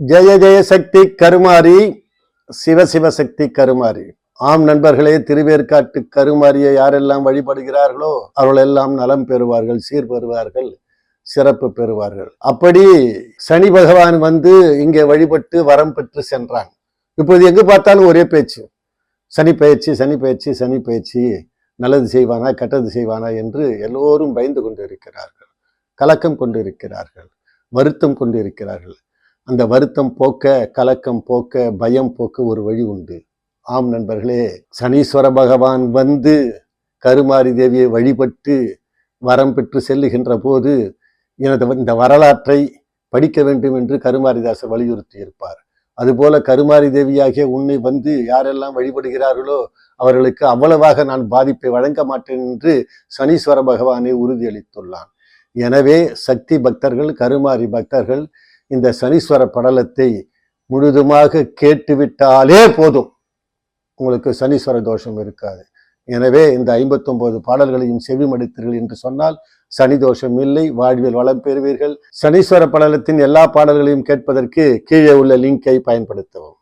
ஜெய ஜெய சக்தி கருமாரி, சிவசிவ சக்தி கருமாரி. ஆம் நண்பர்களே, திருவேற்காட்டு கருமாரியை யாரெல்லாம் வழிபடுகிறார்களோ அவர்களெல்லாம் நலம் பெறுவார்கள், சீர் பெறுவார்கள், சிறப்பு பெறுவார்கள். அப்படி சனி பகவான் வந்து இங்கே வழிபட்டு வரம் பெற்று சென்றான். இப்போது எங்கு பார்த்தாலும் ஒரே பேச்சு, சனி பயிற்சி, சனி பயிற்சி, சனி பயிற்சி, நல்லது செய்வானா கெட்டது செய்வானா என்று எல்லோரும் பயந்து கொண்டிருக்கிறார்கள், கலக்கம் கொண்டிருக்கிறார்கள், வருத்தம் கொண்டிருக்கிறார்கள். அந்த வருத்தம் போக்க, கலக்கம் போக்க, பயம் போக்க ஒரு வழி உண்டு. ஆம் நண்பர்களே, சனீஸ்வர பகவான் வந்து கருமாரி தேவியை வழிபட்டு வரம் பெற்று செல்லுகின்ற போது இந்த வரலாற்றை படிக்க வேண்டும் என்று கருமாரிதாசர் வலியுறுத்தி இருப்பார். அதுபோல கருமாரி தேவியாகிய உன்னை வந்து யாரெல்லாம் வழிபடுகிறார்களோ அவர்களுக்கு அவ்வளவாக நான் பாதிப்பை வழங்க மாட்டேன் என்று சனீஸ்வர பகவானை உறுதியளித்துள்ளான். எனவே சக்தி பக்தர்கள், கருமாரி பக்தர்கள் இந்த சனீஸ்வர படலத்தை முழுதுமாக கேட்டுவிட்டாலே போதும், உங்களுக்கு சனீஸ்வர தோஷம் இருக்காது. எனவே இந்த 59 பாடல்களையும் செவிமடுத்தீர்கள் என்று சொன்னால் சனி தோஷம் இல்லை, வாழ்வில் வளம் பெறுவீர்கள். சனீஸ்வர படலத்தின் எல்லா பாடல்களையும் கேட்பதற்கு கீழே உள்ள லிங்கை பயன்படுத்தவும்.